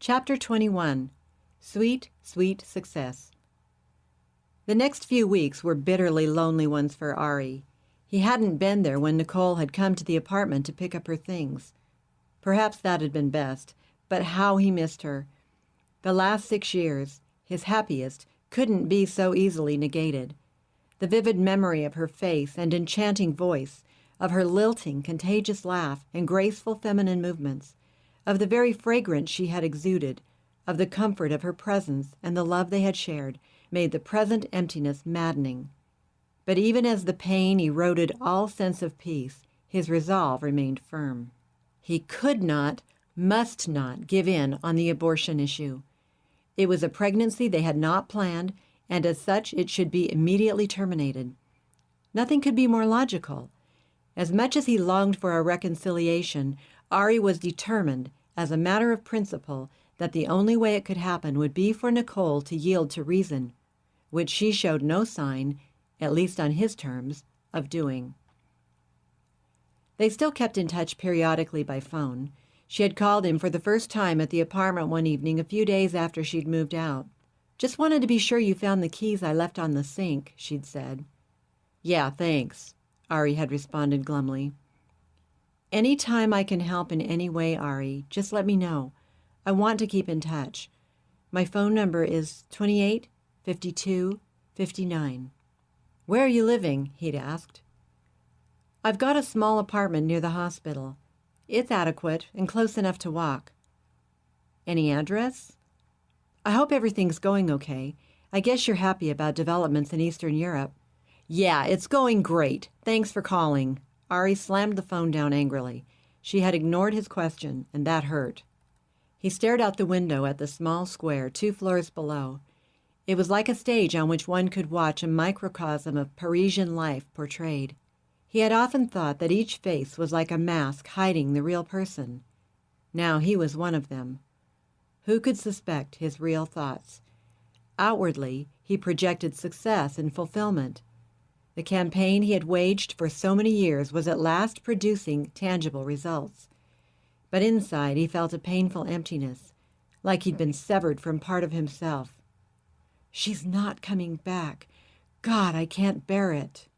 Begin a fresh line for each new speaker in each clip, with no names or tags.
Chapter 21. Sweet, Sweet Success. The next few weeks were bitterly lonely ones for Ari. He hadn't been there when Nicole had come to the apartment to pick up her things. Perhaps that had been best, but how he missed her. The last 6 years, his happiest, couldn't be so easily negated. The vivid memory of her face and enchanting voice, of her lilting, contagious laugh and graceful feminine movements, of the very fragrance she had exuded, of the comfort of her presence and the love they had shared, made the present emptiness maddening. But even as the pain eroded all sense of peace, his resolve remained firm. He could not, must not give in on the abortion issue. It was a pregnancy they had not planned, and as such it should be immediately terminated. Nothing could be more logical. As much as he longed for a reconciliation, Ari was determined, as a matter of principle, that the only way it could happen would be for Nicole to yield to reason, which she showed no sign, at least on his terms, of doing. They still kept in touch periodically by phone. She had called him for the first time at the apartment one evening a few days after she'd moved out. "Just wanted to be sure you found the keys I left on the sink," she'd said. "Yeah, thanks," Ari had responded glumly. "Any time I can help in any way, Ari, just let me know. I want to keep in touch. My phone number is 28 52 59. "Where are you living?" he'd asked. "I've got a small apartment near the hospital. It's adequate and close enough to walk." "Any address?" "I hope everything's going okay. I guess you're happy about developments in Eastern Europe." "Yeah, it's going great. Thanks for calling." Ari slammed the phone down angrily. She had ignored his question, and that hurt. He stared out the window at the small square 2 floors below. It was like a stage on which one could watch a microcosm of Parisian life portrayed. He had often thought that each face was like a mask hiding the real person. Now he was one of them. Who could suspect his real thoughts? Outwardly, he projected success and fulfillment. The campaign he had waged for so many years was at last producing tangible results. But inside he felt a painful emptiness, like he'd been severed from part of himself. "She's not coming back. God, I can't bear it."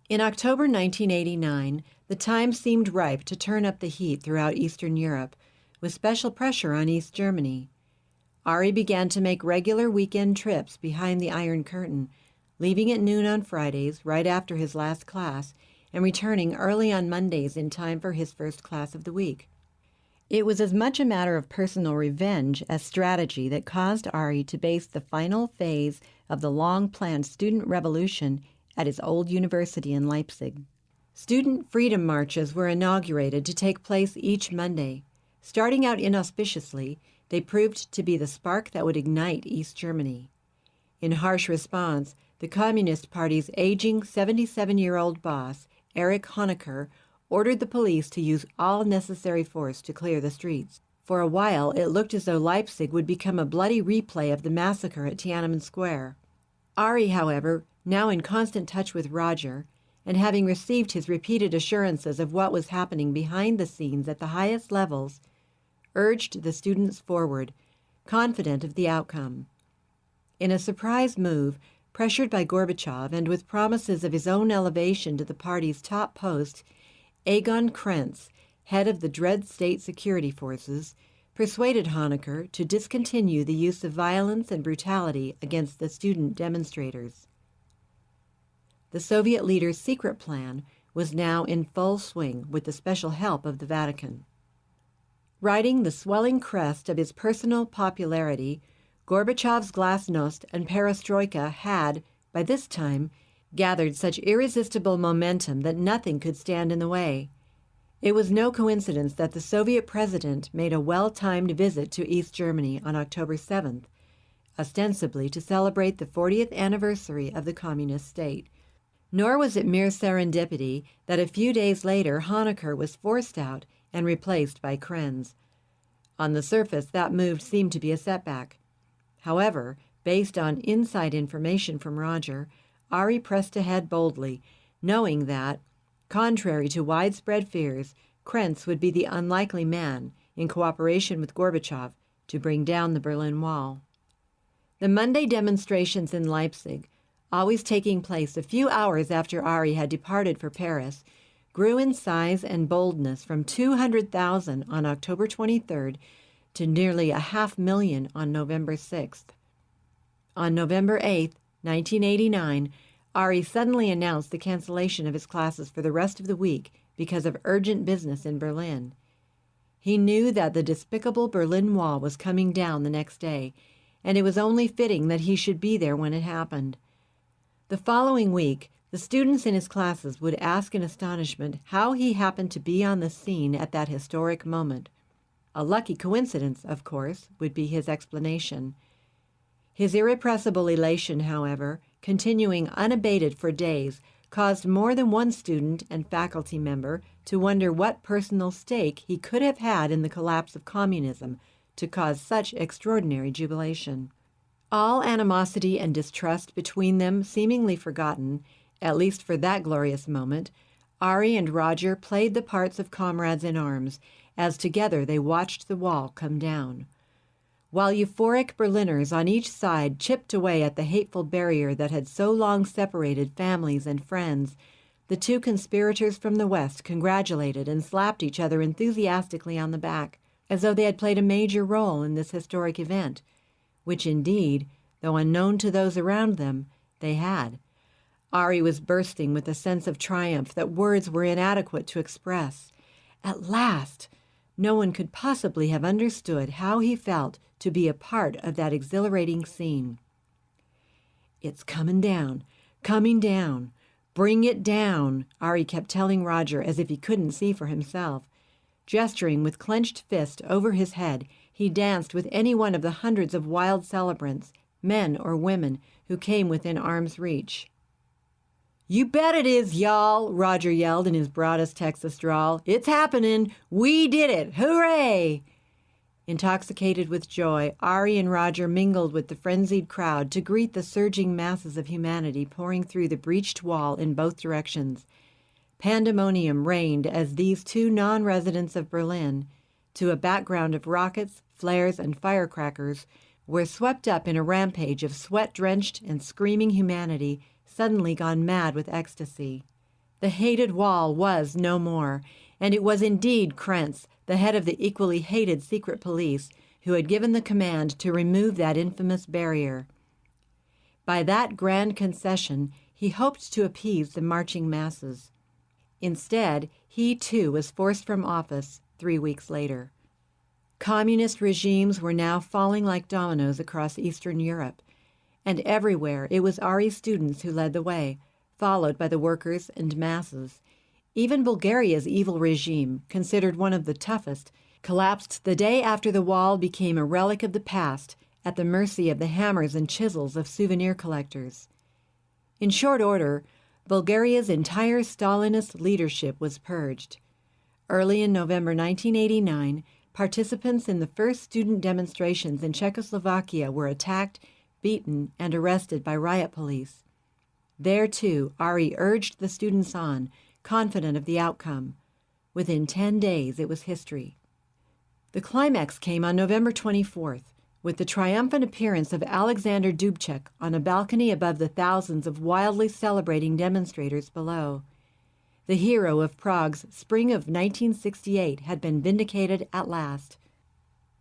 In October 1989, the time seemed ripe to turn up the heat throughout Eastern Europe, with special pressure on East Germany. Ari began to make regular weekend trips behind the Iron Curtain, leaving at noon on Fridays, right after his last class, and returning early on Mondays in time for his first class of the week. It was as much a matter of personal revenge as strategy that caused Ari to base the final phase of the long-planned student revolution at his old university in Leipzig. Student freedom marches were inaugurated to take place each Monday. Starting out inauspiciously, they proved to be the spark that would ignite East Germany. In harsh response, the Communist Party's aging 77-year-old boss, Erich Honecker, ordered the police to use all necessary force to clear the streets. For a while, it looked as though Leipzig would become a bloody replay of the massacre at Tiananmen Square. Ari, however, now in constant touch with Roger, and having received his repeated assurances of what was happening behind the scenes at the highest levels, urged the students forward, confident of the outcome. In a surprise move, pressured by Gorbachev and with promises of his own elevation to the party's top post, Egon Krenz, head of the dread state security forces, persuaded Honecker to discontinue the use of violence and brutality against the student demonstrators. The Soviet leader's secret plan was now in full swing with the special help of the Vatican. Riding the swelling crest of his personal popularity, Gorbachev's glasnost and perestroika had, by this time, gathered such irresistible momentum that nothing could stand in the way. It was no coincidence that the Soviet president made a well-timed visit to East Germany on October 7th, ostensibly to celebrate the 40th anniversary of the communist state. Nor was it mere serendipity that a few days later Honecker was forced out and replaced by Krenz. On the surface, that move seemed to be a setback. However, based on inside information from Roger, Ari pressed ahead boldly, knowing that, contrary to widespread fears, Krenz would be the unlikely man, in cooperation with Gorbachev, to bring down the Berlin Wall. The Monday demonstrations in Leipzig, always taking place a few hours after Ari had departed for Paris, grew in size and boldness from 200,000 on October 23rd to nearly 500,000 on November 6th. On November 8th, 1989, Ari suddenly announced the cancellation of his classes for the rest of the week because of urgent business in Berlin. He knew that the despicable Berlin Wall was coming down the next day, and it was only fitting that he should be there when it happened. The following week, the students in his classes would ask in astonishment how he happened to be on the scene at that historic moment. A lucky coincidence, of course, would be his explanation. His irrepressible elation, however, continuing unabated for days, caused more than one student and faculty member to wonder what personal stake he could have had in the collapse of communism to cause such extraordinary jubilation. All animosity and distrust between them seemingly forgotten, at least for that glorious moment, Ari and Roger played the parts of comrades in arms as together they watched the wall come down. While euphoric Berliners on each side chipped away at the hateful barrier that had so long separated families and friends, the two conspirators from the West congratulated and slapped each other enthusiastically on the back, as though they had played a major role in this historic event, which indeed, though unknown to those around them, they had. Ari was bursting with a sense of triumph that words were inadequate to express. At last! No one could possibly have understood how he felt to be a part of that exhilarating scene. "It's coming down, coming down. Bring it down," Ari kept telling Roger as if he couldn't see for himself. Gesturing with clenched fist over his head, he danced with any one of the hundreds of wild celebrants, men or women, who came within arm's reach. "You bet it is, y'all," Roger yelled in his broadest Texas drawl. "It's happening. We did it. Hooray!" Intoxicated with joy, Ari and Roger mingled with the frenzied crowd to greet the surging masses of humanity pouring through the breached wall in both directions. Pandemonium reigned as these two non-residents of Berlin, to a background of rockets, flares, and firecrackers, were swept up in a rampage of sweat-drenched and screaming humanity suddenly gone mad with ecstasy. The hated wall was no more, and it was indeed Krentz, the head of the equally hated secret police, who had given the command to remove that infamous barrier. By that grand concession, he hoped to appease the marching masses. Instead, he too was forced from office 3 weeks later. Communist regimes were now falling like dominoes across Eastern Europe, and everywhere it was Ari's students who led the way, followed by the workers and masses. Even Bulgaria's evil regime, considered one of the toughest, collapsed the day after the wall became a relic of the past, at the mercy of the hammers and chisels of souvenir collectors. In short order, Bulgaria's entire Stalinist leadership was purged. Early in November 1989, participants in the first student demonstrations in Czechoslovakia were attacked, beaten, and arrested by riot police. There, too, Ari urged the students on, confident of the outcome. Within 10 days, it was history. The climax came on November 24th, with the triumphant appearance of Alexander Dubček on a balcony above the thousands of wildly celebrating demonstrators below. The hero of Prague's spring of 1968 had been vindicated at last.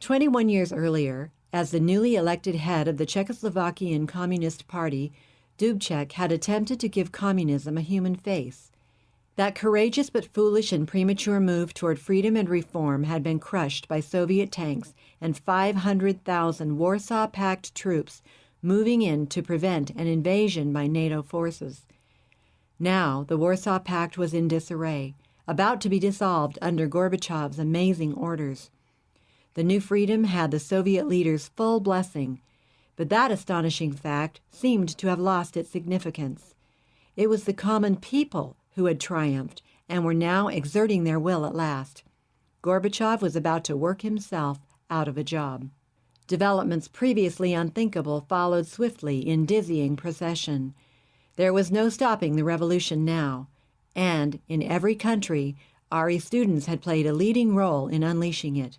21 years earlier, as the newly elected head of the Czechoslovakian Communist Party, Dubček had attempted to give communism a human face. That courageous but foolish and premature move toward freedom and reform had been crushed by Soviet tanks and 500,000 Warsaw Pact troops moving in to prevent an invasion by NATO forces. Now the Warsaw Pact was in disarray, about to be dissolved under Gorbachev's amazing orders. The new freedom had the Soviet leaders' full blessing, but that astonishing fact seemed to have lost its significance. It was the common people who had triumphed and were now exerting their will at last. Gorbachev was about to work himself out of a job. Developments previously unthinkable followed swiftly in dizzying procession. There was no stopping the revolution now, and in every country, Ari students had played a leading role in unleashing it.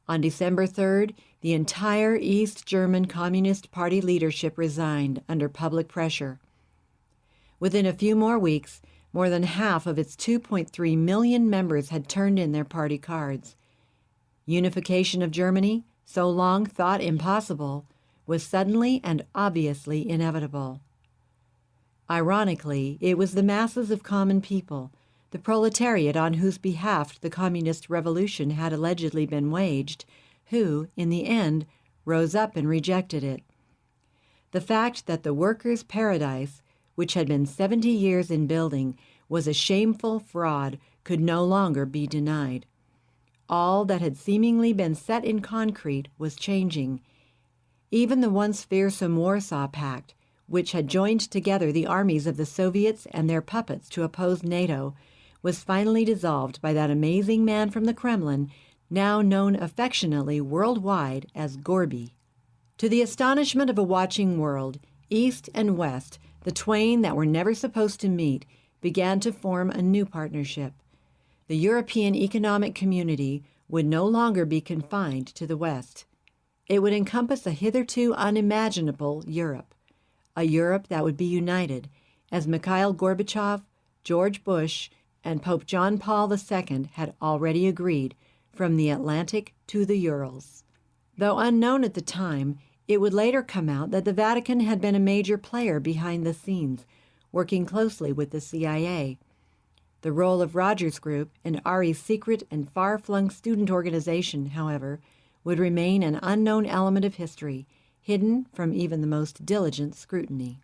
On December 3rd, the entire East German Communist Party leadership resigned under public pressure. Within a few more weeks, more than half of its 2.3 million members had turned in their party cards. Unification of Germany, so long thought impossible, was suddenly and obviously inevitable. Ironically, it was the masses of common people, the proletariat on whose behalf the communist revolution had allegedly been waged, who, in the end, rose up and rejected it. The fact that the workers' paradise, which had been 70 years in building, was a shameful fraud could no longer be denied. All that had seemingly been set in concrete was changing. Even the once fearsome Warsaw Pact, which had joined together the armies of the Soviets and their puppets to oppose NATO, was finally dissolved by that amazing man from the Kremlin, now known affectionately worldwide as Gorby. To the astonishment of a watching world, East and West, the twain that were never supposed to meet, began to form a new partnership. The European Economic Community would no longer be confined to the West. It would encompass a hitherto unimaginable Europe, a Europe that would be united, as Mikhail Gorbachev, George Bush, and Pope John Paul II had already agreed, from the Atlantic to the Urals. Though unknown at the time, it would later come out that the Vatican had been a major player behind the scenes, working closely with the CIA. The role of Rogers Group and Ari's secret and far-flung student organization, however, would remain an unknown element of history, hidden from even the most diligent scrutiny.